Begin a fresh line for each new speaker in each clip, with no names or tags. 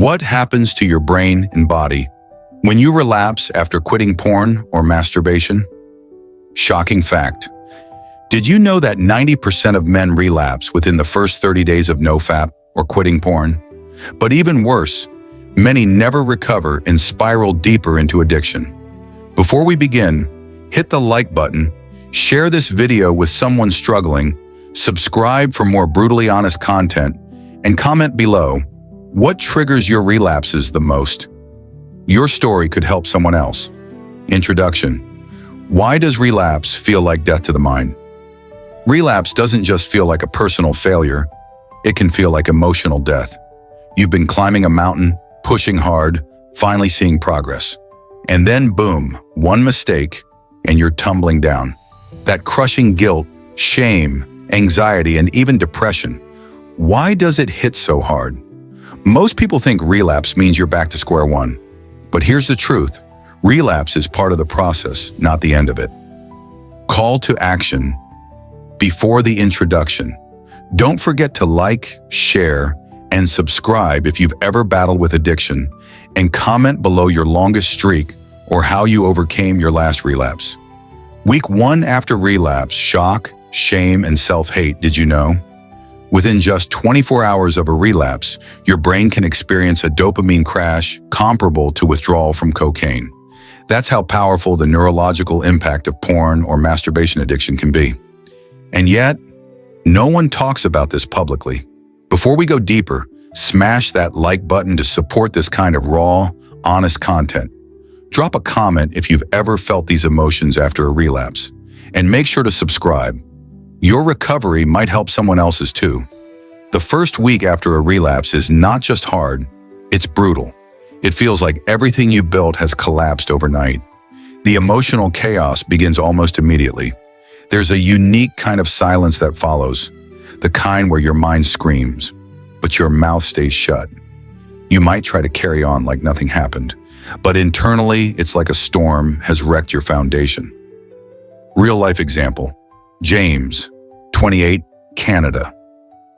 What happens to your brain and body when you relapse after quitting porn or masturbation? Shocking fact. Did you know that 90% of men relapse within the first 30 days of nofap or quitting porn? But even worse, many never recover and spiral deeper into addiction. Before we begin, hit the like button, share this video with someone struggling, subscribe for more brutally honest content, and comment below, what triggers your relapses the most? Your story could help someone else. Introduction. Why does relapse feel like death to the mind? Relapse doesn't just feel like a personal failure, it can feel like emotional death. You've been climbing a mountain, pushing hard, finally seeing progress. And then boom, one mistake, and you're tumbling down. That crushing guilt, shame, anxiety, and even depression. Why does it hit so hard? Most people think relapse means you're back to square one. But here's the truth. Relapse is part of the process, not the end of it. Call to action. Before the introduction, don't forget to like, share, and subscribe if you've ever battled with addiction, and comment below your longest streak or how you overcame your last relapse. Week 1 after relapse, shock, shame, and self-hate, did you know? Within just 24 hours of a relapse, your brain can experience a dopamine crash comparable to withdrawal from cocaine. That's how powerful the neurological impact of porn or masturbation addiction can be. And yet, no one talks about this publicly. Before we go deeper, smash that like button to support this kind of raw, honest content. Drop a comment if you've ever felt these emotions after a relapse. And make sure to subscribe. Your recovery might help someone else's too. The first week after a relapse is not just hard, it's brutal. It feels like everything you've built has collapsed overnight. The emotional chaos begins almost immediately. There's a unique kind of silence that follows, the kind where your mind screams, but your mouth stays shut. You might try to carry on like nothing happened, but internally it's like a storm has wrecked your foundation. Real-life example. James, 28, Canada.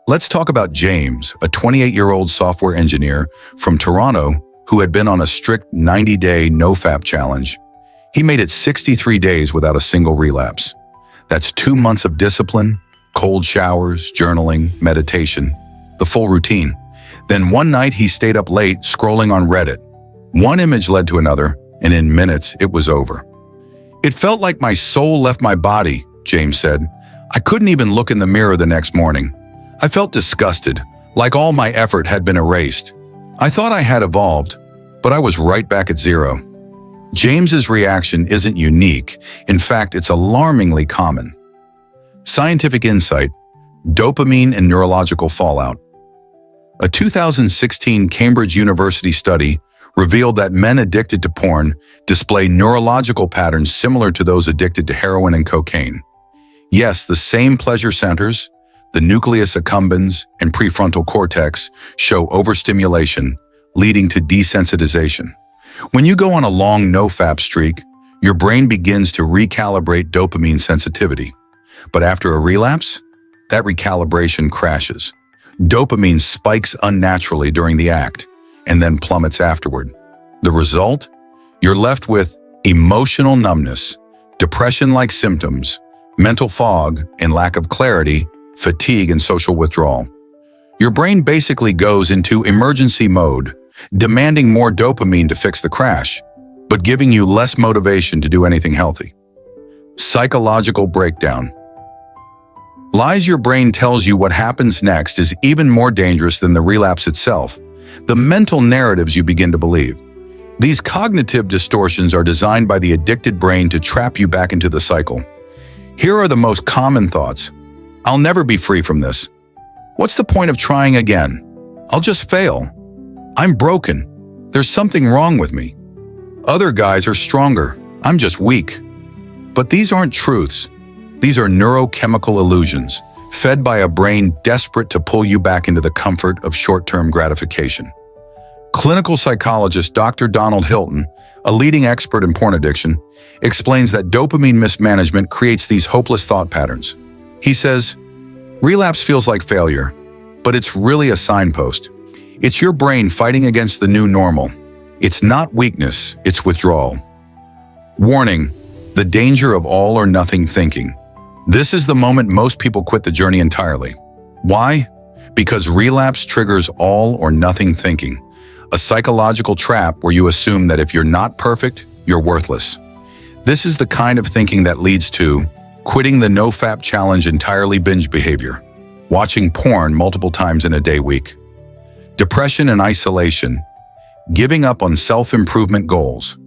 Let's talk about James, a 28-year-old software engineer from Toronto who had been on a strict 90-day nofap challenge. He made it 63 days without a single relapse. That's 2 months of discipline, cold showers, journaling, meditation, the full routine. Then one night he stayed up late scrolling on Reddit. One image led to another, and in minutes it was over. It felt like my soul left my body, James said. I couldn't even look in the mirror the next morning. I felt disgusted, like all my effort had been erased. I thought I had evolved, but I was right back at zero. James's reaction isn't unique. In fact, it's alarmingly common. Scientific insight, dopamine and neurological fallout. A 2016 Cambridge University study revealed that men addicted to porn display neurological patterns similar to those addicted to heroin and cocaine. Yes, the same pleasure centers, the nucleus accumbens and prefrontal cortex, show overstimulation, leading to desensitization. When you go on a long nofap streak, your brain begins to recalibrate dopamine sensitivity. But after a relapse, that recalibration crashes. Dopamine spikes unnaturally during the act and then plummets afterward. The result? You're left with emotional numbness, depression-like symptoms, mental fog and lack of clarity, fatigue and social withdrawal. Your brain basically goes into emergency mode, demanding more dopamine to fix the crash, but giving you less motivation to do anything healthy. Psychological breakdown. Lies your brain tells you what happens next is even more dangerous than the relapse itself, the mental narratives you begin to believe. These cognitive distortions are designed by the addicted brain to trap you back into the cycle. Here are the most common thoughts. I'll never be free from this. What's the point of trying again? I'll just fail. I'm broken. There's something wrong with me. Other guys are stronger. I'm just weak. But these aren't truths. These are neurochemical illusions, fed by a brain desperate to pull you back into the comfort of short-term gratification. Clinical psychologist Dr. Donald Hilton, a leading expert in porn addiction, explains that dopamine mismanagement creates these hopeless thought patterns. He says, relapse feels like failure, but it's really a signpost. It's your brain fighting against the new normal. It's not weakness, it's withdrawal. Warning: the danger of all or nothing thinking. This is the moment most people quit the journey entirely. Why? Because relapse triggers all or nothing thinking, a psychological trap where you assume that if you're not perfect, you're worthless. This is the kind of thinking that leads to quitting the no-fap challenge entirely, binge behavior, watching porn multiple times in a day week, depression and isolation, giving up on self-improvement goals.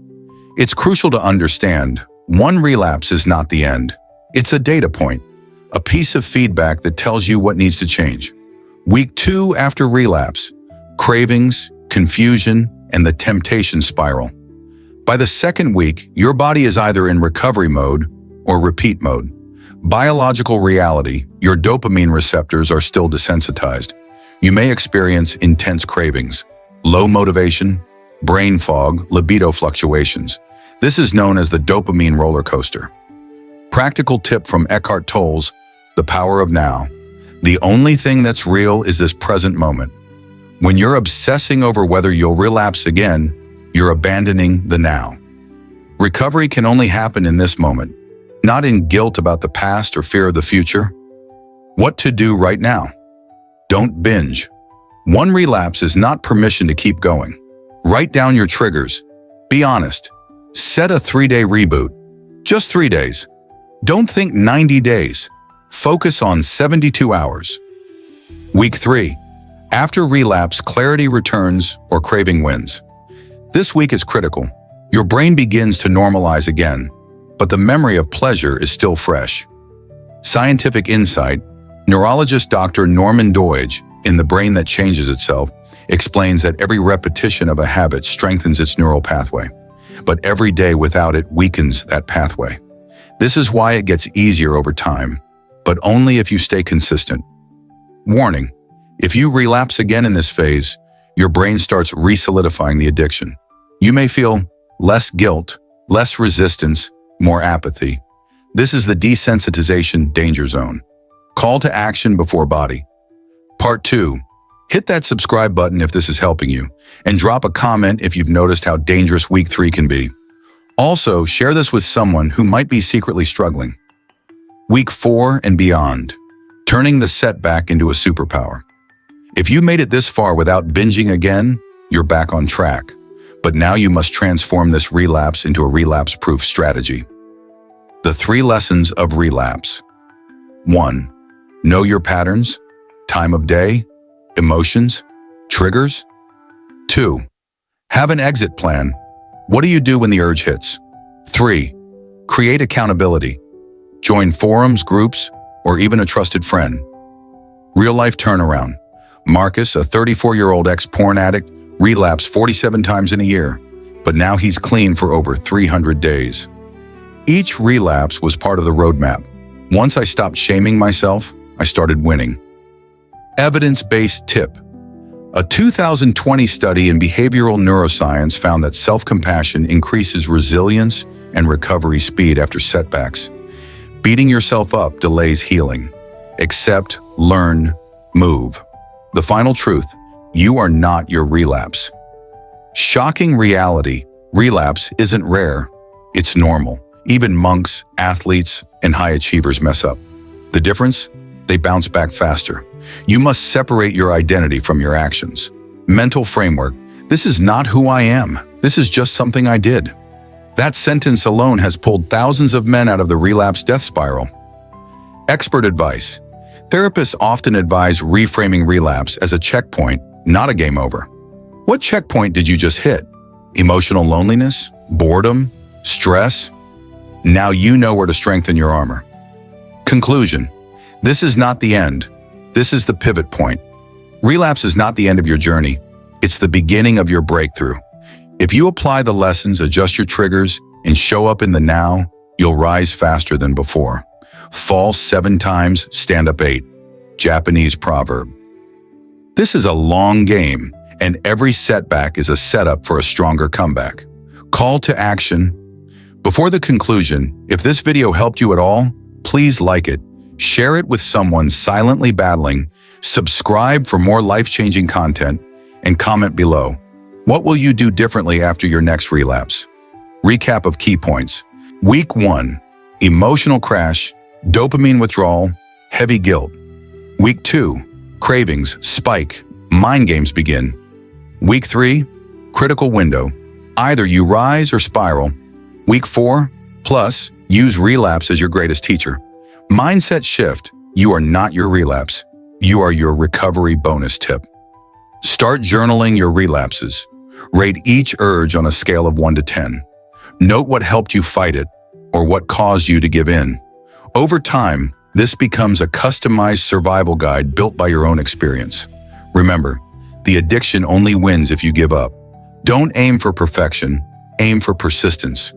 It's crucial to understand, one relapse is not the end. It's a data point, a piece of feedback that tells you what needs to change. Week 2 after relapse, cravings, confusion, and the temptation spiral. By the second week, your body is either in recovery mode or repeat mode. Biological reality: your dopamine receptors are still desensitized. You may experience intense cravings, low motivation, brain fog, libido fluctuations. This is known as the dopamine roller coaster. Practical tip from Eckhart Tolle's The Power of Now. The only thing that's real is this present moment. When you're obsessing over whether you'll relapse again, you're abandoning the now. Recovery can only happen in this moment, not in guilt about the past or fear of the future. What to do right now? Don't binge. One relapse is not permission to keep going. Write down your triggers. Be honest. Set a 3-day reboot. Just 3 days. Don't think 90 days. Focus on 72 hours. Week 3. After relapse, clarity returns or craving wins. This week is critical. Your brain begins to normalize again, but the memory of pleasure is still fresh. Scientific insight: neurologist Dr. Norman Doidge, in The Brain That Changes Itself, explains that every repetition of a habit strengthens its neural pathway, but every day without it weakens that pathway. This is why it gets easier over time, but only if you stay consistent. Warning: if you relapse again in this phase, your brain starts re-solidifying the addiction. You may feel less guilt, less resistance, more apathy. This is the desensitization danger zone. Call to action before body. Part 2. Hit that subscribe button if this is helping you, and drop a comment if you've noticed how dangerous week 3 can be. Also, share this with someone who might be secretly struggling. Week 4 and beyond. Turning the setback into a superpower. If you made it this far without binging again, you're back on track. But now you must transform this relapse into a relapse-proof strategy. The 3 lessons of relapse. 1. Know your patterns, time of day, emotions, triggers. 2. Have an exit plan. What do you do when the urge hits? 3. Create accountability. Join forums, groups, or even a trusted friend. Real-life turnaround. Marcus, a 34-year-old ex-porn addict, relapsed 47 times in a year, but now he's clean for over 300 days. Each relapse was part of the roadmap. Once I stopped shaming myself, I started winning. Evidence-based tip. A 2020 study in behavioral neuroscience found that self-compassion increases resilience and recovery speed after setbacks. Beating yourself up delays healing. Accept, learn, move. The final truth: you are not your relapse. Shocking reality: relapse isn't rare, it's normal. Even monks, athletes, and high achievers mess up. The difference? They bounce back faster. You must separate your identity from your actions. Mental framework: this is not who I am. This is just something I did. That sentence alone has pulled thousands of men out of the relapse death spiral. Expert advice. Therapists often advise reframing relapse as a checkpoint, not a game over. What checkpoint did you just hit? Emotional loneliness? Boredom? Stress? Now you know where to strengthen your armor. Conclusion. This is not the end. This is the pivot point. Relapse is not the end of your journey. It's the beginning of your breakthrough. If you apply the lessons, adjust your triggers, and show up in the now, you'll rise faster than before. Fall 7 times, stand up 8. Japanese proverb. This is a long game, and every setback is a setup for a stronger comeback. Call to action. Before the conclusion, if this video helped you at all, please like it, share it with someone silently battling, subscribe for more life-changing content, and comment below. What will you do differently after your next relapse? Recap of key points. Week 1, emotional crash, dopamine withdrawal, heavy guilt. Week 2, cravings, spike, mind games begin. Week 3, critical window. Either you rise or spiral. Week 4, plus, use relapse as your greatest teacher. Mindset shift. You are not your relapse. You are your recovery bonus tip. Start journaling your relapses. Rate each urge on a scale of 1 to 10. Note what helped you fight it or what caused you to give in. Over time, this becomes a customized survival guide built by your own experience. Remember, the addiction only wins if you give up. Don't aim for perfection, aim for persistence.